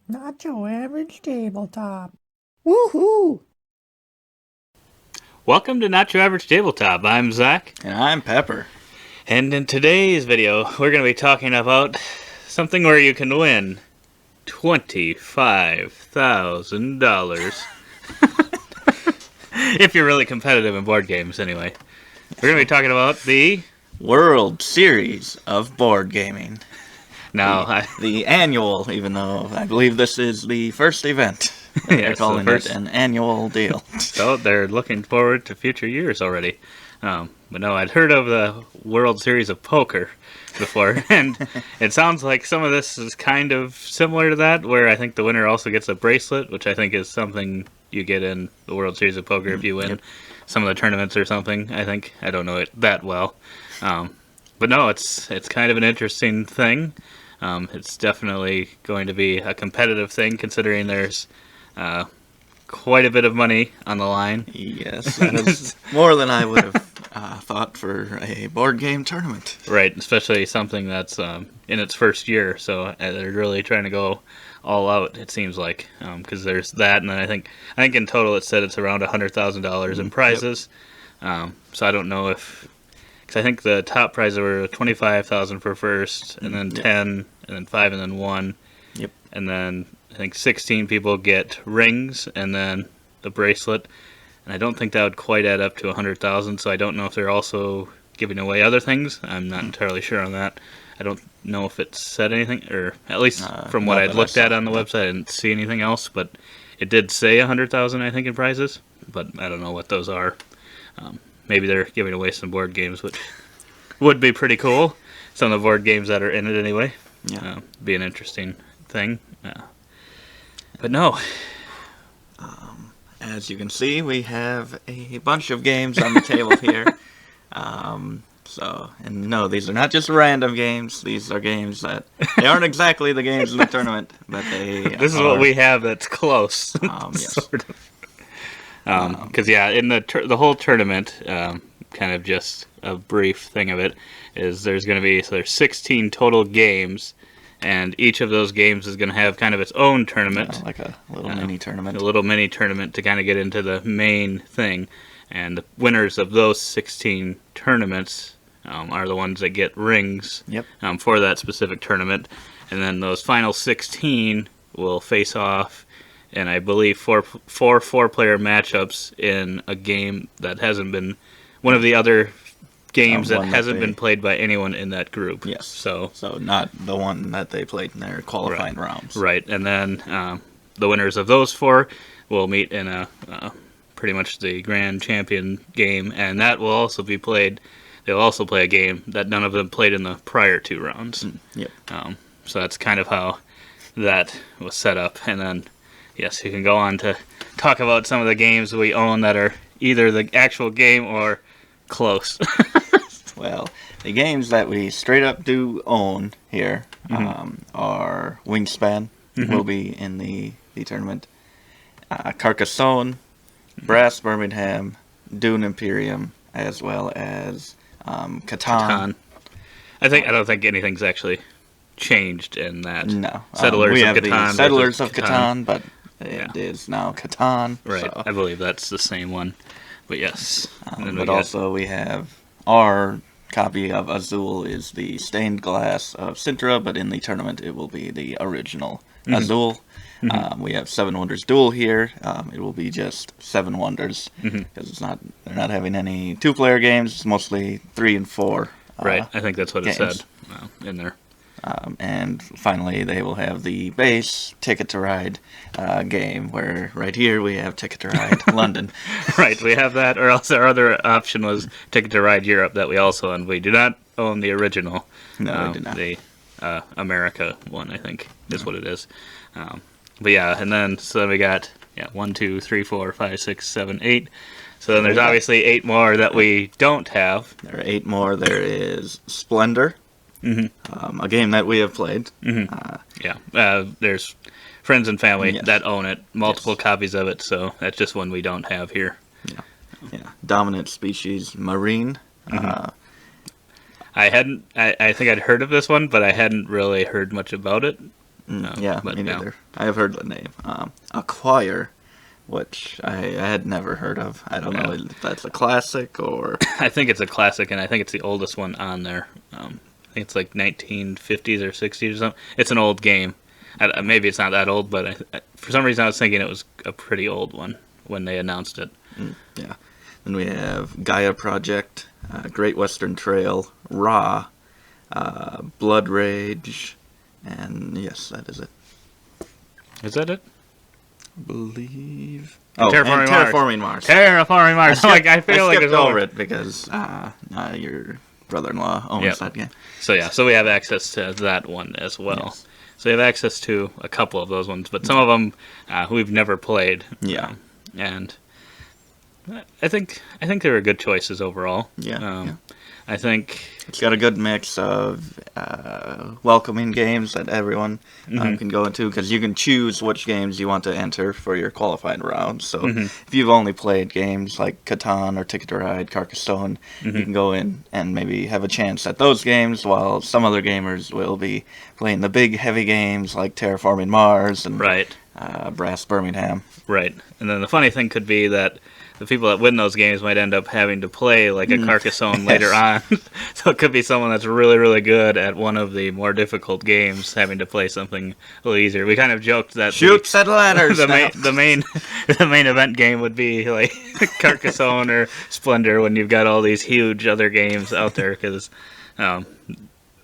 Not your average tabletop. Woohoo! Welcome to Not Your Average Tabletop. I'm Zach. And I'm Pepper. And in today's video, we're going to be talking about something where you can win $25,000. If you're really competitive in board games, anyway. We're going to be talking about the World Series of Board Gaming. Now, the annual, even though I believe this is the first event. They're calling it an annual deal. So they're looking forward to future years already. But no, I'd heard of the World Series of Poker before, and it sounds like some of this is kind of similar to that, where I think the winner also gets a bracelet, which I think is something you get in the World Series of Poker if you win some of the tournaments or something, I think. I don't know it that well. But no, it's kind of an interesting thing. It's definitely going to be a competitive thing, considering there's quite a bit of money on the line. Yes, that is more than I would have thought for a board game tournament. Right, especially something that's in its first year, so they're really trying to go all out, it seems like, because there's that, and then I think in total it said it's around $100,000 in prizes. So I don't know if, because I think the top prizes were $25,000 for first, and then 10, and then 5, and then 1. Yep. And then I think 16 people get rings, and then the bracelet. And I don't think that would quite add up to 100,000, so I don't know if they're also giving away other things. I'm not entirely sure on that. I don't know if it said anything, or at least from what I'd looked at on the website, I didn't see anything else, but it did say 100,000, I think, in prizes, but I don't know what those are. Maybe they're giving away some board games, which would be pretty cool. Some of the board games that are in it anyway. Yeah. Be an interesting thing. But no. As you can see, we have a bunch of games on the table here. And no, these are not just random games. These are games that they aren't exactly the games in the tournament, but they. This is what we have that's close. Yes. Sort of. Because in the whole tournament, kind of just a brief thing of it is there's 16 total games, and each of those games is going to have kind of its own tournament, like a little mini tournament. A little mini tournament to kind of get into the main thing, and the winners of those 16 tournaments are the ones that get rings for that specific tournament, and then those final 16 will face off. And I believe four four-player matchups in a game that hasn't been one of the other games that hasn't been played by anyone in that group. Yes. So not the one that they played in their qualifying rounds. Right. And then the winners of those four will meet in a pretty much the grand champion game, and that will also be played. They'll also play a game that none of them played in the prior two rounds. So that's kind of how that was set up, and then. Yes, you can go on to talk about some of the games we own that are either the actual game or close. Well, the games that we straight up do own here are Wingspan, will be in the tournament, Carcassonne, Brass Birmingham, Dune Imperium, as well as Catan. I don't think anything's actually changed in that. No. Settlers of Catan. Settlers of Catan, but it is now Catan. Right. So. I believe that's the same one. But yes. But also we have our copy of Azul is the stained glass of Sintra, but in the tournament it will be the original Azul. We have Seven Wonders Duel here. It will be just Seven Wonders because they're not having any two-player games. It's mostly 3 and 4. Right. I think that's what games. It said in there. And finally, they will have the base Ticket to Ride game, where right here we have Ticket to Ride London. Right, we have that, or else our other option was Ticket to Ride Europe that we also own. We do not own the original. No, we do not. The America one, I think, is what it is. But yeah, and then we got 1, 2, 3, 4, 5, 6, 7, 8. So then there's obviously 8 more that we don't have. There are 8 more. There is Splendor. A game that we have played. There's friends and family that own it, multiple copies of it, so that's just one we don't have here. Dominant Species Marine. I think I'd heard of this one, but I hadn't really heard much about it. Yeah, but me no. neither. I have heard the name. Acquire, which I had never heard of. I don't know if that's a classic or... I think it's a classic, and I think it's the oldest one on there. I think it's like 1950s or 60s or something. It's an old game. Maybe it's not that old, but for some reason I was thinking it was a pretty old one when they announced it. Yeah. Then we have Gaia Project, Great Western Trail, Ra, Blood Rage, and yes, that is it. Is that it? I believe... Terraforming Mars. Terraforming Mars. I feel like I it's skipped over it because your brother-in-law owns that game. So we have access to that one as well. Yes. So we have access to a couple of those ones, but some of them we've never played. Yeah. And I think they were good choices overall. Yeah. I think it's got a good mix of welcoming games that everyone can go into, because you can choose which games you want to enter for your qualifying round. So if you've only played games like Catan or Ticket to Ride, Carcassonne, you can go in and maybe have a chance at those games, while some other gamers will be playing the big, heavy games like Terraforming Mars and Brass Birmingham. Right. And then the funny thing could be that the people that win those games might end up having to play like a Carcassonne later on. So it could be someone that's really, really good at one of the more difficult games having to play something a little easier. We kind of joked that Chutes and ladders. the main event game would be like Carcassonne or Splendor, when you've got all these huge other games out there, because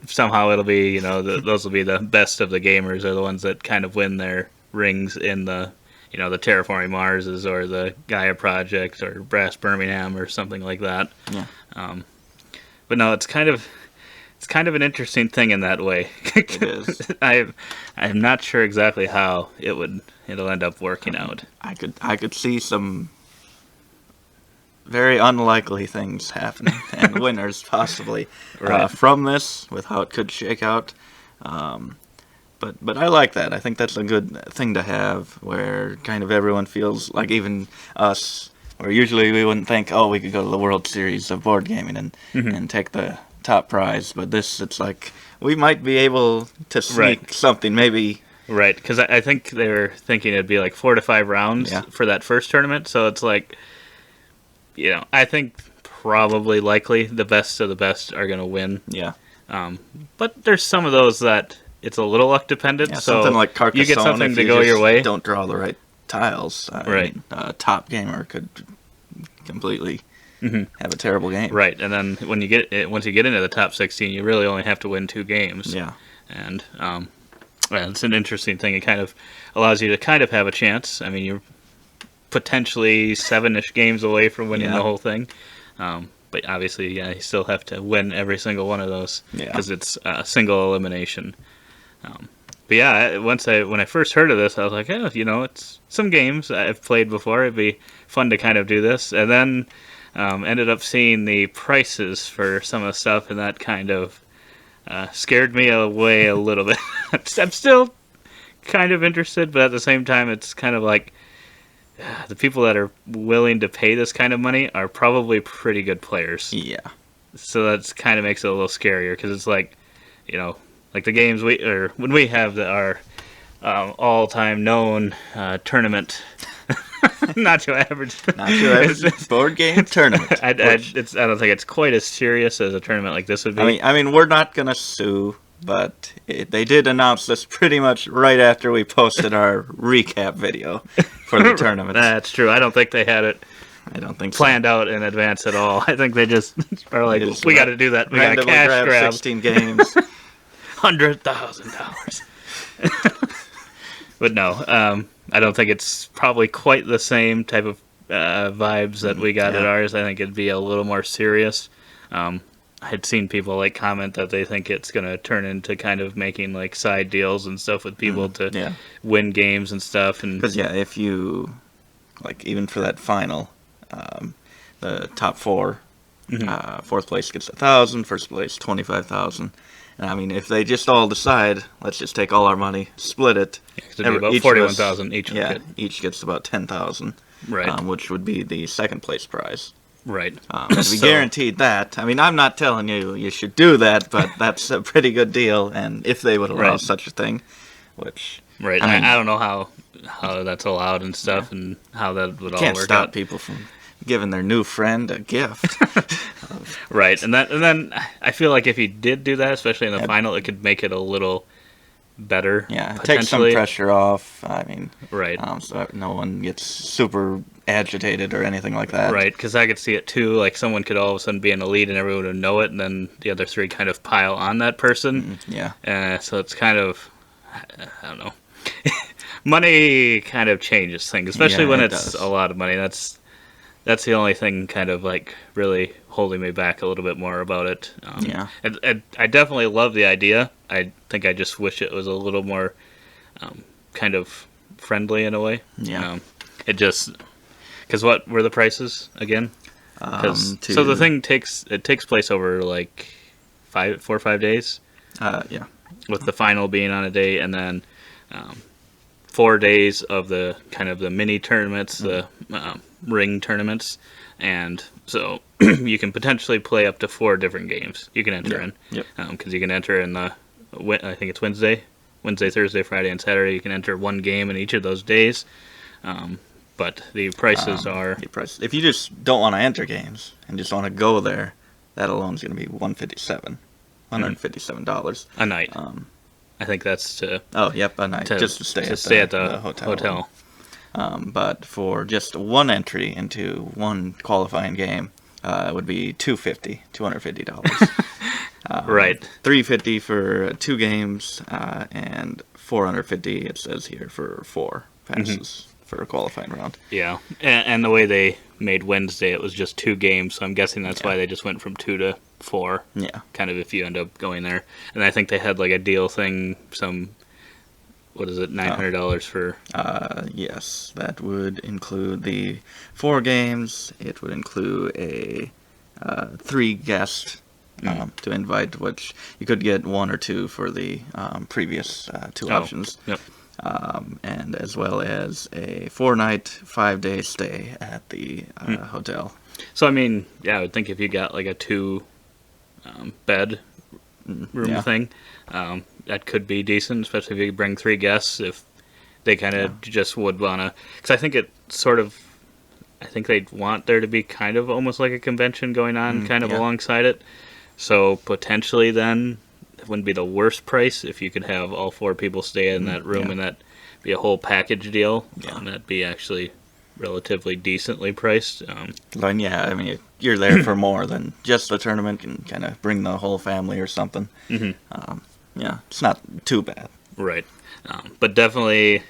somehow it'll be, those will be the best of the gamers, are the ones that kind of win their rings in the the Terraforming Marses or the Gaia Project or Brass Birmingham or something like that. Yeah. But no, it's kind of an interesting thing in that way. It is. I'm not sure exactly how it'll end up working out. I could see some very unlikely things happening and winners possibly from this, with how it could shake out. But I like that. I think that's a good thing to have, where kind of everyone feels like, even us, where usually we wouldn't think, we could go to the World Series of board gaming and take the top prize. But this, it's like, we might be able to sneak something, maybe. Right, because I think they were thinking it'd be like 4 to 5 rounds for that first tournament. So it's like, I think probably likely the best of the best are going to win. Yeah. But there's some of those that it's a little luck dependent. Yeah, so something like Carcassonne, you get something if to you go just your way. Don't draw the right tiles. I mean, a top gamer could completely have a terrible game. Right, and then once you get into the top 16, you really only have to win 2 games. Yeah. And it's an interesting thing. It kind of allows you to kind of have a chance. I mean, you're potentially 7-ish games away from winning the whole thing. But obviously, you still have to win every single one of those, because it's a single elimination. But yeah, when I first heard of this, I was like, it's some games I've played before. It'd be fun to kind of do this. And then ended up seeing the prices for some of the stuff, and that kind of scared me away a little bit. I'm still kind of interested, but at the same time, it's kind of like, the people that are willing to pay this kind of money are probably pretty good players. Yeah. So that's kind of makes it a little scarier, because it's like, like the games when we have our all-time known tournament. Not your average board game tournament. I don't think it's quite as serious as a tournament like this would be. I mean, we're not gonna sue, but they did announce this pretty much right after we posted our recap video for the tournament. That's true. I don't think they had it. I don't think planned out in advance at all. I think they just are like, we got to do that. We got to cash grab 16 games, $100,000. But no, I don't think it's probably quite the same type of vibes that we got at ours. I think it'd be a little more serious. I had seen people comment that they think it's going to turn into kind of making like side deals and stuff with people to win games and stuff. And because if you even for that final, the top 4, fourth place gets 1,000, first place 25,000. And I mean, if they just all decide, let's just take all our money, split it. It'd be about 41,000 each. Each gets about 10,000. Right. Which would be the second place prize. Right. We guaranteed that. I mean, I'm not telling you should do that, but that's a pretty good deal. And if they would allow such a thing, which Right. I mean, I don't know how that's allowed and stuff, and how that would all can't work stop out. people from giving their new friend a gift. Right, and then I feel like if he did do that, especially in the Yep. final, it could make it a little better. Yeah, it takes some potentially. pressure off. I mean, Right. so that no one gets super agitated or anything like that. Right, because I could see it too. Like someone could all of a sudden be in the lead and everyone would know it, and then the other three kind of pile on that person. Yeah. So it's kind of, I don't know. Money kind of changes things, especially Yeah, when it it's does. a lot of money. That's the only thing kind of like really holding me back a little bit more about it. Yeah. I definitely love the idea. I think I just wish it was a little more kind of friendly in a way. Yeah. It just because what were the prices again? So the thing takes place over like 4 or 5 days, Yeah. with the final being on a day, and then 4 days of the kind of the mini tournaments, the ring tournaments, and so you can potentially play up to 4 different games you can enter in. Yep. Because you can enter in I think it's Wednesday, Thursday, Friday, and Saturday. You can enter one game in each of those days. But the prices are The price. If you just don't want to enter games and just want to go there, that alone is going to be $157. a night. Um, I think that's to oh, yep, a night just to stay at the hotel. But for just one entry into one qualifying game, it would be $250. Right. $350 for 2 games, and $450 it says here for 4 passes for a qualifying round. Yeah, and the way they made Wednesday, it was just 2 games, so I'm guessing that's why they just went from 2 to 4. Yeah. Kind of if you end up going there. And I think they had like a deal thing, what is it, $900 for... Yes, that would include the 4 games. It would include a 3 guest to invite, which you could get 1 or 2 for the previous 2 options. Yep. And as well as a 4-night, 5-day stay at the hotel. So, I mean, yeah, I would think if you got like a 2 bed room thing, that could be decent, especially if you bring 3 guests, if they kind of just would want to... Because I think I think they'd want there to be kind of almost like a convention going on alongside it. So potentially then it wouldn't be the worst price if you could have all 4 people stay in that room and that be a whole package deal. That'd be actually relatively decently priced. Then, yeah, I mean, you're there for more than just the tournament. You can kind of bring the whole family or something. Yeah, it's not too bad. Right. But definitely,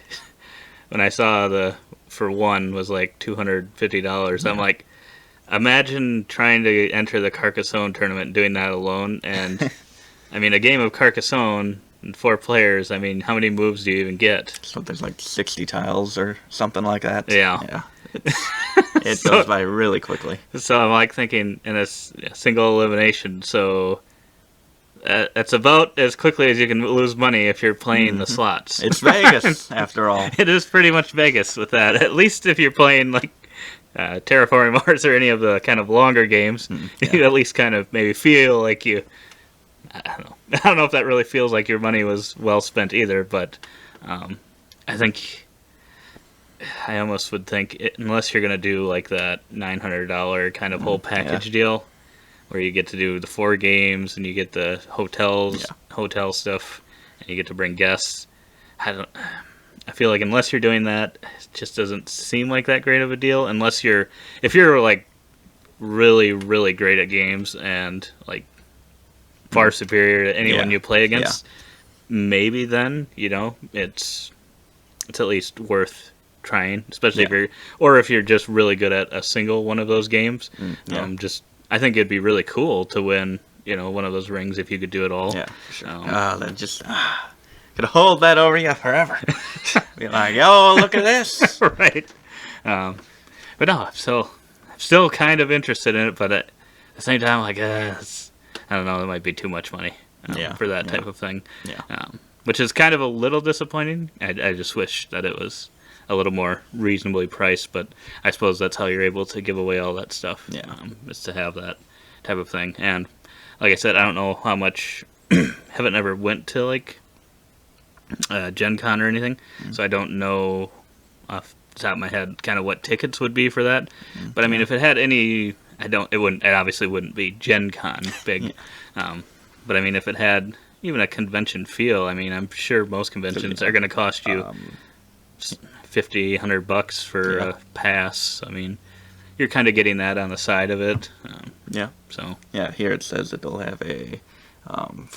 when I saw for one was like $250, I'm like, imagine trying to enter the Carcassonne tournament and doing that alone. And, I mean, a game of Carcassonne and 4 players, I mean, how many moves do you even get? So there's like 60 tiles or something like that. Yeah. It goes by really quickly. So I'm like thinking in a single elimination, so that's about as quickly as you can lose money if you're playing the slots. It's Vegas, after all. It is pretty much Vegas with that. At least if you're playing like Terraforming Mars or any of the kind of longer games, you at least kind of maybe feel like you... I don't know if that really feels like your money was well spent either, but I think... I almost would think, unless you're going to do like that $900 kind of whole package deal, where you get to do the 4 games and you get the hotel stuff, and you get to bring guests. I feel like unless you're doing that, it just doesn't seem like that great of a deal. If you're like really, really great at games and like far superior to anyone you play against, maybe then it's at least worth trying, especially if you're just really good at a single one of those games. I think it'd be really cool to win one of those rings if you could do it all. For sure. That just could hold that over you forever. Be like, oh, look at this. Right. But no, I'm still kind of interested in it, but at the same time, like, I don't know, it might be too much money for that type of thing. Which is kind of a little disappointing. I just wish that it was a little more reasonably priced, but I suppose that's how you're able to give away all that stuff. Is to have that type of thing. And like I said, I don't know how much haven't ever went to like Gen Con or anything, so I don't know off the top of my head kind of what tickets would be for that. But I mean, if it had any, it obviously wouldn't be Gen Con big. But I mean, if it had even a convention feel, I mean, I'm sure most conventions are going to cost you $50-$100 for a pass. I mean, you're kind of getting that on the side of it. Yeah. So Yeah, here it says that they'll have a, I'm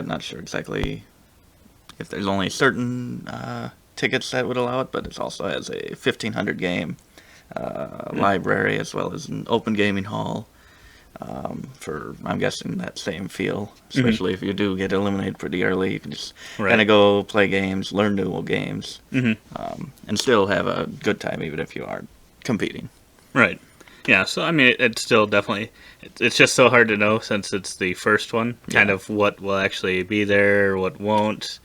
not sure exactly if there's only certain tickets that would allow it, but it also has a 1,500 game library as well as an open gaming hall for, I'm guessing, that same feel. Especially if you do get eliminated pretty early, you can just kind of go play games, learn new games, and still have a good time even if you aren't competing. Right. Yeah, so I mean, it's still definitely, it's just so hard to know since it's the first one, kind of what will actually be there, what won't.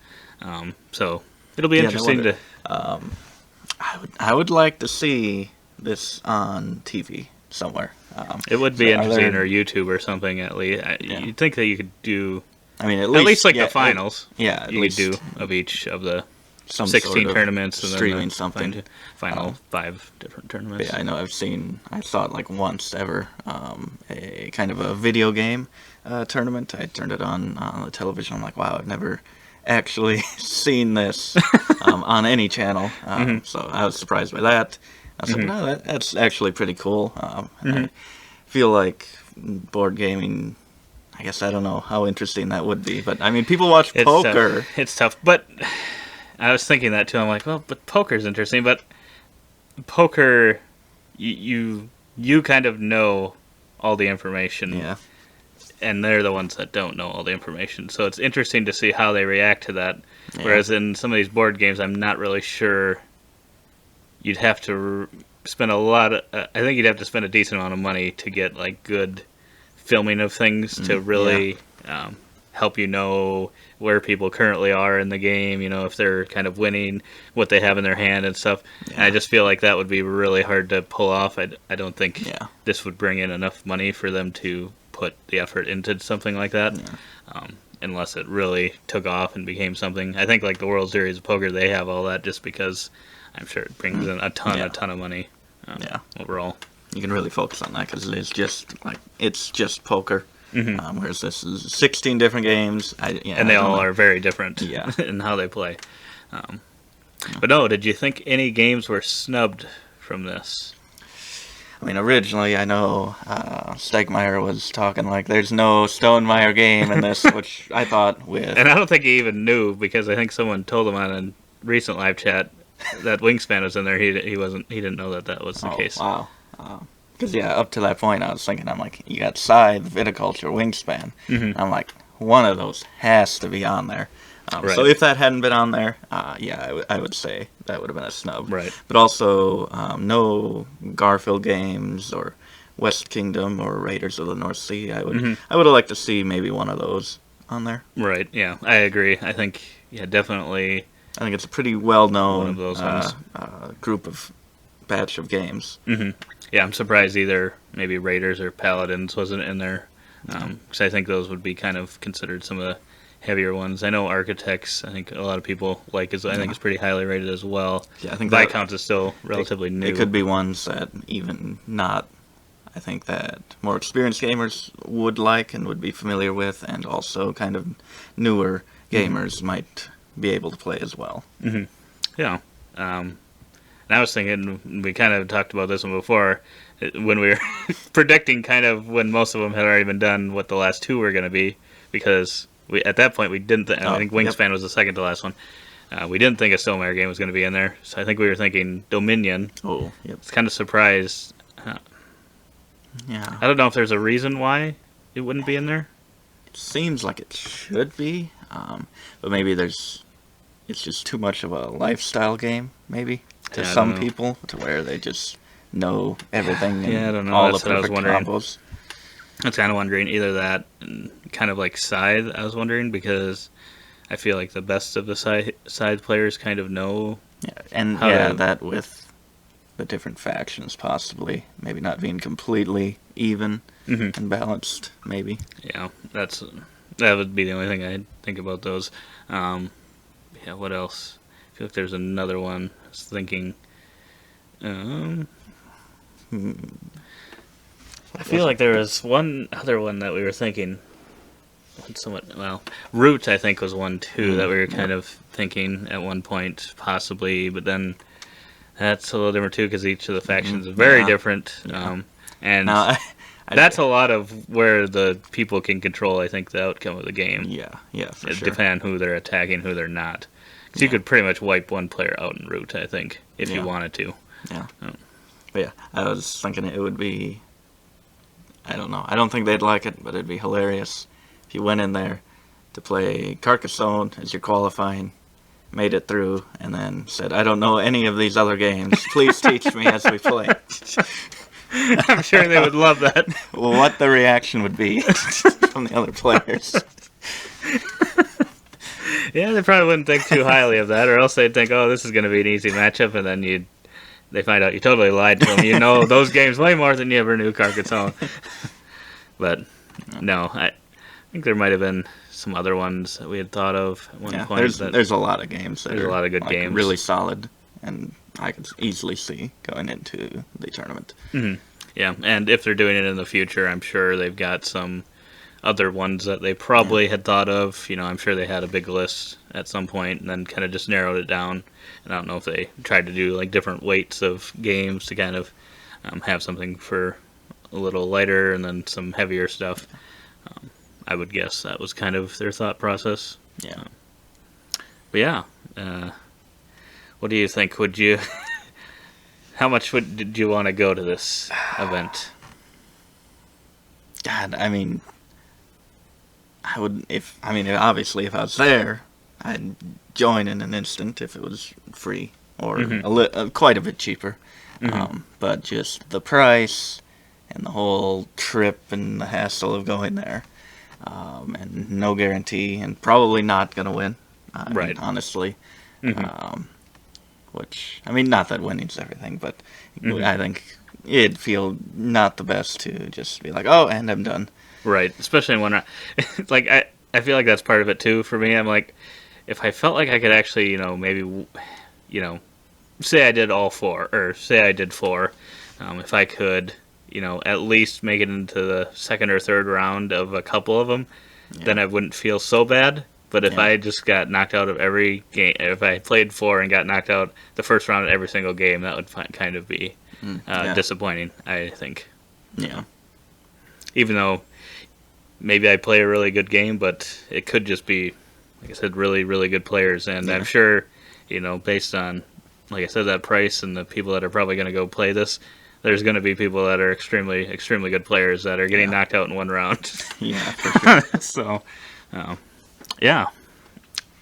So it'll be interesting to. I would like to see this on TV somewhere. It would be interesting, or YouTube or something at least. You'd think that you could do. I mean, at least like the finals. At you least could do of each of the some 16 sort of tournaments and streaming then something. Final 5 different tournaments. Yeah, I know. I saw it like once ever. A kind of a video game tournament. I turned it on the television. I'm like, wow, I've never actually seen this on any channel. So I was surprised by that. I was like, no, that's actually pretty cool. I feel like board gaming, I guess I don't know how interesting that would be. But, I mean, people watch poker. It's tough. But I was thinking that, too. I'm like, well, but poker's interesting. But poker, you kind of know all the information. Yeah. And they're the ones that don't know all the information. So it's interesting to see how they react to that. Yeah. Whereas in some of these board games, I'm not really sure. You'd have to spend I think you'd have to spend a decent amount of money to get like good filming of things to really help you know where people currently are in the game, you know, if they're kind of winning, what they have in their hand and stuff. Yeah. And I just feel like that would be really hard to pull off. I don't think this would bring in enough money for them to put the effort into something like that, unless it really took off and became something. I think like the World Series of Poker, they have all that just because I'm sure it brings in a ton of money overall. You can really focus on that because it's just poker. Whereas this is 16 different games. And they all are very different in how they play. But no, did you think any games were snubbed from this? I mean, originally, I know Stegmeyer was talking like there's no Stonemeyer game in this, which I thought with... And I don't think he even knew, because I think someone told him on a recent live chat that Wingspan was in there. He didn't know that was the case. Wow. Because, up to that point, I was thinking, I'm like, you got Scythe, Viticulture, Wingspan. I'm like, one of those has to be on there. Right. So if that hadn't been on there, I would say that would have been a snub. Right. But also, no Garfield games or West Kingdom or Raiders of the North Sea. I would have liked to see maybe one of those on there. Right. Yeah, I agree. I think definitely. I think it's a pretty well-known one of those ones. Batch of games. Yeah, I'm surprised either maybe Raiders or Paladins wasn't in there, because I think those would be kind of considered some of the heavier ones. I know Architects, I think a lot of people like, I think it's pretty highly rated as well. Yeah, I think Viscounts is still relatively new. It could be ones that even not, I think that more experienced gamers would like and would be familiar with, and also kind of newer gamers might be able to play as well. Yeah. And I was thinking, we kind of talked about this one before, when we were predicting kind of when most of them had already been done, what the last two were going to be, because at that point we didn't I think Wingspan was the second to last one. We didn't think a Stonemeyer game was going to be in there, so I think we were thinking Dominion. Oh, yep. It's kind of surprised. Yeah. I don't know if there's a reason why it wouldn't be in there. It seems like it should be, but maybe it's just too much of a lifestyle game, maybe, to some people, to where they just know everything and I don't know. all That's the what I was perfect wondering. combos. I was kind of wondering either that and kind of like Scythe, I was wondering, because I feel like the best of the side players kind of know. Yeah, and that with the different factions possibly, maybe not being completely even and balanced, maybe. Yeah, that would be the only thing I'd think about those. Yeah, what else? I feel like there's another one. I was thinking. I feel like there was one other one that we were thinking. Somewhat, well, Root, I think, was one too that we were kind of thinking at one point, possibly, but then that's a little different too because each of the factions is very different. And Now, that's a lot of where the people can control, I think, the outcome of the game. Yeah, for sure. Depending on who they're attacking, who they're not. Because you could pretty much wipe one player out in Root, I think, if you wanted to. Yeah. But yeah, I was thinking it would be, I don't know, I don't think they'd like it, but it'd be hilarious if you went in there to play Carcassonne as your qualifying, made it through, and then said, I don't know any of these other games. Please teach me as we play. I'm sure they would love that. Well, what the reaction would be from the other players. Yeah, they probably wouldn't think too highly of that, or else they'd think, oh, this is going to be an easy matchup, and then they find out you totally lied to them. You know those games way more than you ever knew Carcassonne. But, no, I think there might have been some other ones that we had thought of at one point. There's a lot of games. There's a lot of good games. Really solid, and I could easily see going into the tournament. Mm-hmm. Yeah, and if they're doing it in the future, I'm sure they've got some other ones that they probably had thought of. You know, I'm sure they had a big list at some point and then kind of just narrowed it down. And I don't know if they tried to do like different weights of games to kind of have something for a little lighter and then some heavier stuff. I would guess that was kind of their thought process. Yeah. But yeah, what do you think? Would you? How much did you want to go to this event? God, I mean, obviously if I was there, I'd join in an instant if it was free or quite a bit cheaper. But just the price and the whole trip and the hassle of going there, and no guarantee, and probably not going to win, right? Honestly. Which, I mean, not that winning's everything, but I think it'd feel not the best to just be like, oh, and I'm done. Right, especially in one round. Like, I feel like that's part of it, too, for me. I'm like, if I felt like I could actually, maybe, say I did all four, or say I did four, if I could, at least make it into the second or third round of a couple of them, then I wouldn't feel so bad. But if I just got knocked out of every game, if I played four and got knocked out the first round of every single game, that would kind of be disappointing, I think. Yeah. Even though maybe I play a really good game, but it could just be, like I said, really, really good players. And I'm sure, based on, like I said, that price and the people that are probably going to go play this, there's going to be people that are extremely, extremely good players that are getting knocked out in one round. Yeah, for sure. So, yeah.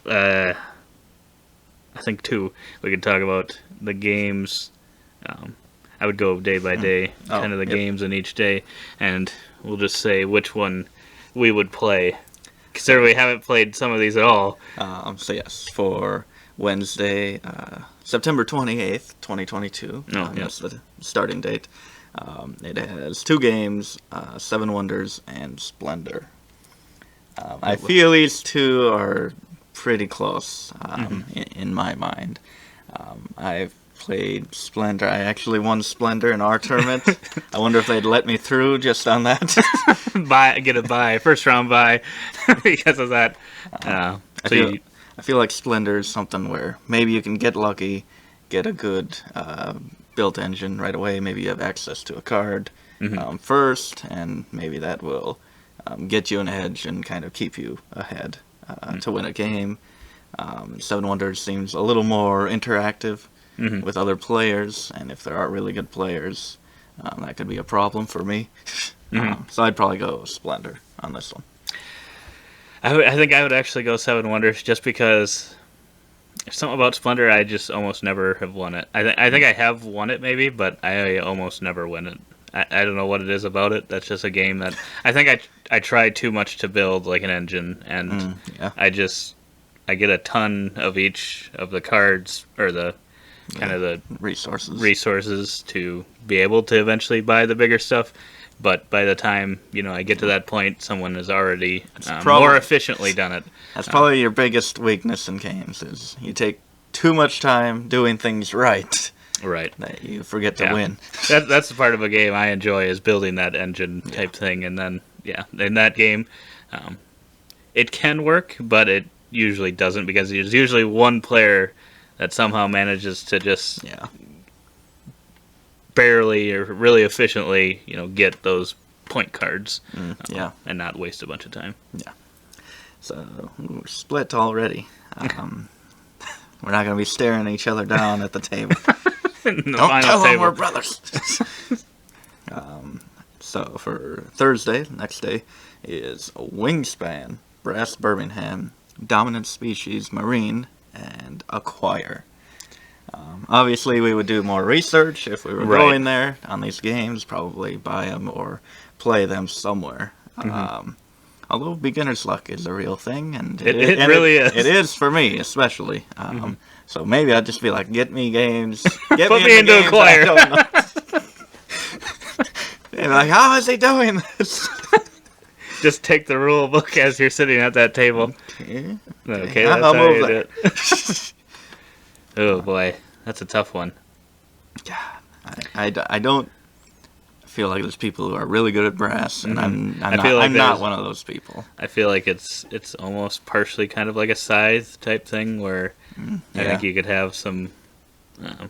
I think, too, we could talk about the games. I would go day by day, kind of the games in each day, and we'll just say which one we would play. Considering we haven't played some of these at all. So, yes, for Wednesday, September 28th, 2022. That's the starting date. It has two games, Seven Wonders and Splendor. I feel these two are pretty close in my mind. I've played Splendor. I actually won Splendor in our tournament. I wonder if they'd let me through just on that. Get a bye, first round bye, because of that. I feel like Splendor is something where maybe you can get lucky, get a good built engine right away. Maybe you have access to a card first, and maybe that will get you an edge and kind of keep you ahead to win a game. Seven Wonders seems a little more interactive with other players, and if there are really good players, that could be a problem for me. So I'd probably go Splendor on this one. I think I would actually go Seven Wonders just because there's something about Splendor I just almost never have won it. I think I have won it maybe, but I almost never win it. I don't know what it is about it. That's just a game that I think I tried too much to build like an engine, and I get a ton of each of the cards or the kind of the resources to be able to eventually buy the bigger stuff. But by the time I get to that point, someone has already probably- more efficiently done it. That's probably your biggest weakness in games, is you take too much time doing things right Right. that you forget to Yeah. win. That's the part of a game I enjoy, is building that engine type thing, and then in that game, it can work, but it usually doesn't, because there's usually one player that somehow manages to just Yeah. barely or really efficiently, get those point cards, Yeah. and not waste a bunch of time. So we're split already. We're not going to be staring each other down at the table. The Don't final tell them table. we're brothers. So for Thursday, next day, is Wingspan, Brass Birmingham, Dominant Species Marine, and Acquire. Obviously, we would do more research if we were Right. going there on these games, probably buy them or play them somewhere. Although beginner's luck is a real thing, and It really is. It is for me, especially. So maybe I'd just be like, get me games. Get Put me me into into games that I Acquire. don't know. And like, how is he doing this? Just take the rule book as you're sitting at that table. Okay. Okay, I'll that's how move you there. do it. Oh boy, that's a tough one. I don't feel like there's people who are really good at brass, and I'm I feel like I'm not there's- one of those people. I feel like it's almost partially kind of like a scythe type thing, where I think you could have some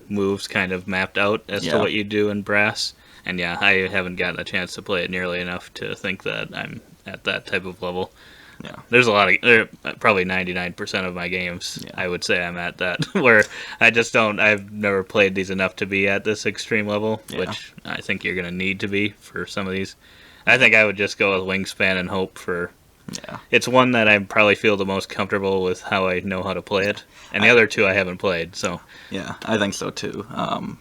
moves kind of mapped out as to Yeah. what you do in brass. And I haven't gotten a chance to play it nearly enough to think that I'm at that type of level. Yeah. There's probably 99% of my games, Yeah. I would say I'm at that, where I've never played these enough to be at this extreme level, Yeah. which I think you're going to need to be for some of these. I think I would just go with Wingspan and hope for... Yeah. It's one that I probably feel the most comfortable with how I know how to play it, and the other two I haven't played, so... Yeah, I think so too.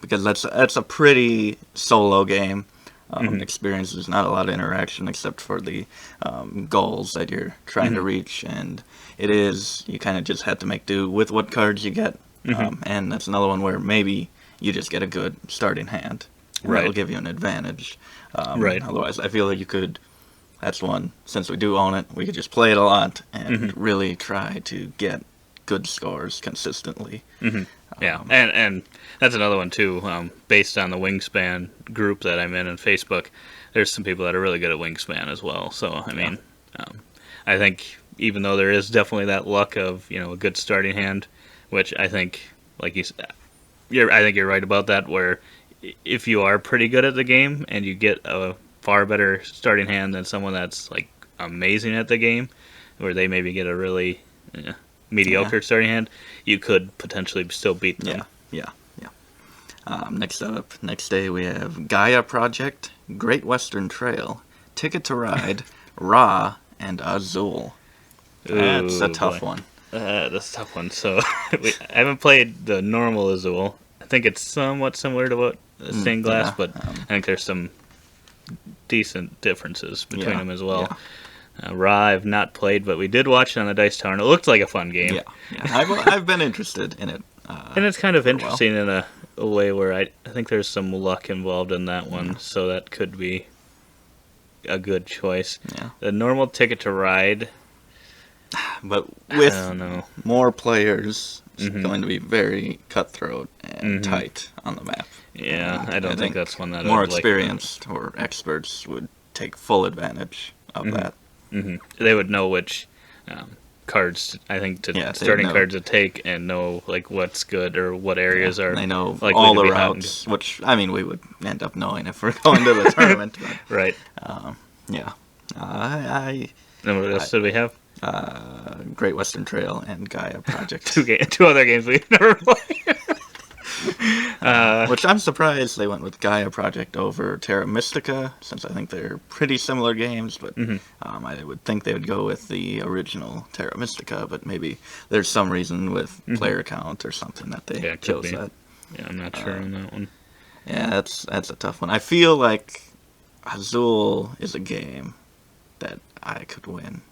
Because that's a pretty solo game. Experience. There's not a lot of interaction except for the goals that you're trying to reach, and you kind of just have to make do with what cards you get. And that's another one where maybe you just get a good starting hand. And Right. That'll give you an advantage. Right. Otherwise, I feel like you could. That's one. Since we do own it, we could just play it a lot and really try to get good scores consistently. Yeah, and that's another one too. Based on the Wingspan group that I'm in on Facebook, there's some people that are really good at Wingspan as well. So I mean, I think even though there is definitely that luck of a good starting hand, which I think, like you said, I think you're right about that. Where if you are pretty good at the game and you get a far better starting hand than someone that's like amazing at the game, where they maybe get a really mediocre starting hand, you could potentially still beat them. Yeah. Next day we have Gaia Project, Great Western Trail, Ticket to Ride, Ra, and Azul. That's a Ooh, tough boy. one. That's a tough one. So I haven't played the normal Azul. I think it's somewhat similar to what stained glass, yeah, but I think there's some decent differences between them as well. Ra I've not played, but we did watch it on the Dice Tower, and it looked like a fun game. Yeah. I've been interested in it. And it's kind of interesting in a way where I think there's some luck involved in that one, so that could be a good choice. Yeah. The normal Ticket to Ride, But I with don't know. more players, it's going to be very cutthroat and tight on the map. Yeah, And I don't think that's one that more I'd like. experienced or experts would take full advantage of that. They would know which cards, I think, Yeah, they'd starting know. cards to take, and know like what's good or what areas are. They know likely all to the be hot and- routes, which I mean we would end up knowing if we're going to the tournament. But, Right. yeah, And what else did we have? Great Western Trail and Gaia Project, Two other games we've never played. which I'm surprised they went with Gaia Project over Terra Mystica, since I think they're pretty similar games. But I would think they would go with the original Terra Mystica, but maybe there's some reason with player count or something that they Yeah, it could chose be. that. Yeah, I'm not sure on that one. Yeah, that's a tough one. I feel like Azul is a game that I could win.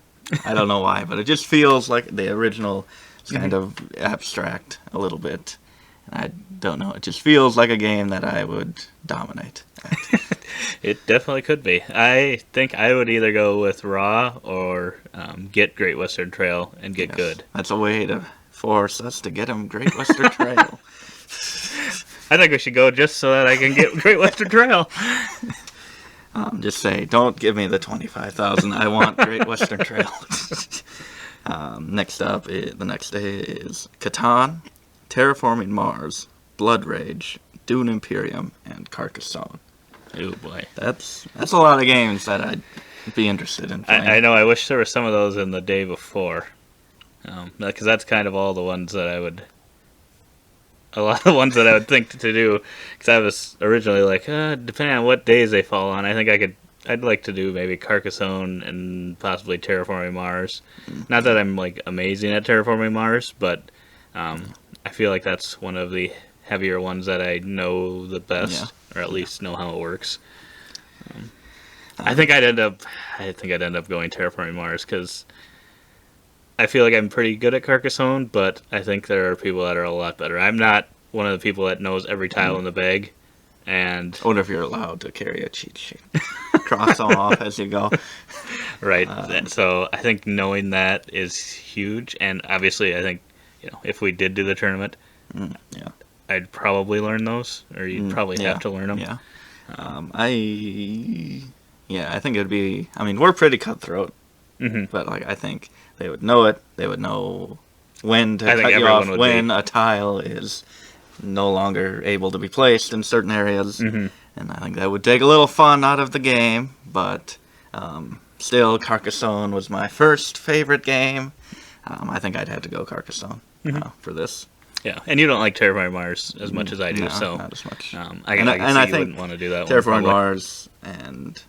I don't know why, but it just feels like the original is kind of abstract a little bit. And I don't know. It just feels like a game that I would dominate. It definitely could be. I think I would either go with Raw or get Great Western Trail and get Yes, good. That's a way to force us to get him Great Western Trail. I think we should go just so that I can get Great Western Trail. Just say, don't give me the 25,000. I want Great Western Trail. Next up, the next day is Catan, Terraforming Mars, Blood Rage, Dune Imperium, and Carcassonne. Oh boy, That's a lot of games that I'd be interested in playing. I know. I wish there were some of those in the day before, because that's kind of all the ones that I would. A lot of the ones that I would think to do, because I was originally like, depending on what days they fall on, I think I'd like to do maybe Carcassonne and possibly Terraforming Mars. Not that I'm like amazing at Terraforming Mars, but I feel like that's one of the heavier ones that I know the best, or at least know how it works. I think I'd end up going Terraforming Mars because I feel like I'm pretty good at Carcassonne, but I think there are people that are a lot better. I'm not one of the people that knows every tile in the bag, and I wonder if you're allowed to carry a cheat sheet. Cross them off as you go. right. So I think knowing that is huge, and obviously I think if we did do the tournament, Yeah. I'd probably learn those, or you'd probably have to learn them. Yeah. I think it'd be. I mean, we're pretty cutthroat, but like I think they would know it. They would know when to cut you off when a tile is no longer able to be placed in certain areas, and I think that would take a little fun out of the game. But still, Carcassonne was my first favorite game. I think I'd have to go Carcassonne for this. Yeah, and you don't like Terraforming Mars as much as I do, No, so not as much. I can see you wouldn't want to do that one. Terraforming Mars, and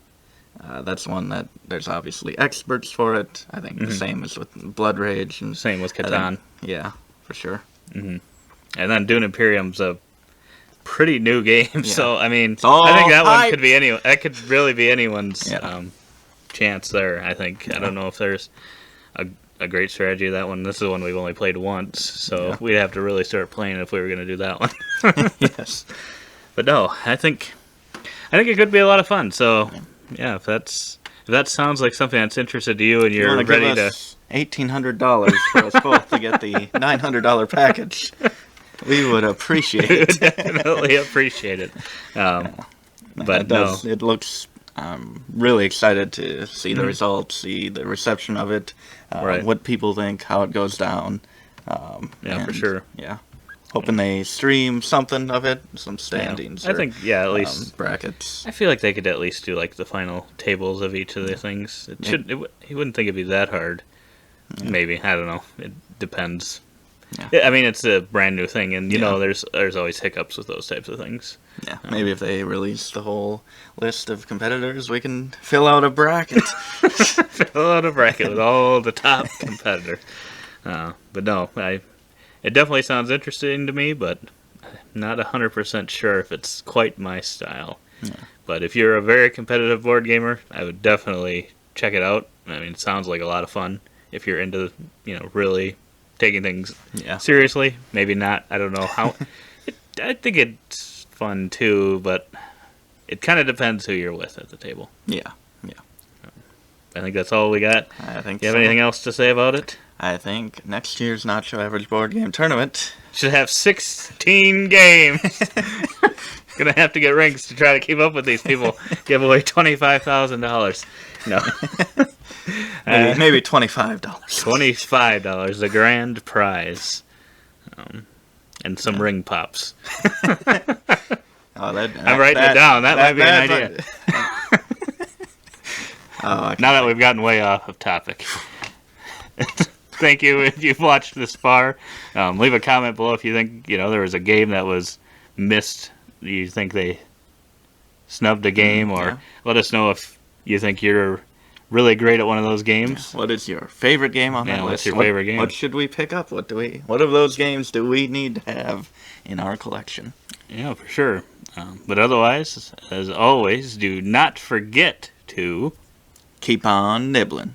that's one that there's obviously experts for it. I think the same as with Blood Rage. And same with Catan. Yeah, for sure. And then Dune Imperium's a pretty new game, so I mean, all I think that one hype. could be that could really be anyone's Yeah. chance there. I think I don't know if there's a great strategy of that one. This is one we've only played once, so we'd have to really start playing if we were going to do that one. Yes. But no, I think it could be a lot of fun. So yeah, if that sounds like something that's interested to you and you're give ready to us $1,800 for us both to get the $900 package, we would appreciate it. definitely appreciate it. But no, it looks. I'm really excited to see the results, see the reception of it, Right. what people think, how it goes down. Yeah, for sure. Yeah, hoping they stream something of it, some standings. I think at least brackets. I feel like they could at least do like the final tables of each of the things. It should. He wouldn't think it'd be that hard. Maybe, I don't know. It depends. Yeah. I mean, it's a brand new thing, and you know, there's always hiccups with those types of things. Yeah, maybe if they release the whole list of competitors, we can fill out a bracket. Fill out a bracket with all the top competitors. But no, it definitely sounds interesting to me, but not 100% sure if it's quite my style. Yeah. But if you're a very competitive board gamer, I would definitely check it out. I mean, it sounds like a lot of fun if you're into, really taking things seriously. Maybe not. I don't know how. I think it's fun too, but it kind of depends who you're with at the table. Yeah. I think that's all we got. I think. You have anything else to say about it? I think next year's Nacho Average Board Game Tournament Should have 16 games. Gonna have to get ranks to try to keep up with these people. Give away $25,000. No. maybe $25. $25, the grand prize. And some ring pops. I'm writing it down. That might be an idea. Now that we've gotten way off of topic. Thank you if you've watched this far. Leave a comment below if you think there was a game that was missed. You think they snubbed a game, or let us know if you think you're really great at one of those games. What is your favorite game on that list? What's your favorite game? What should we pick up? What of those games do we need to have in our collection? Yeah, for sure. But otherwise, as always, do not forget to keep on nibbling.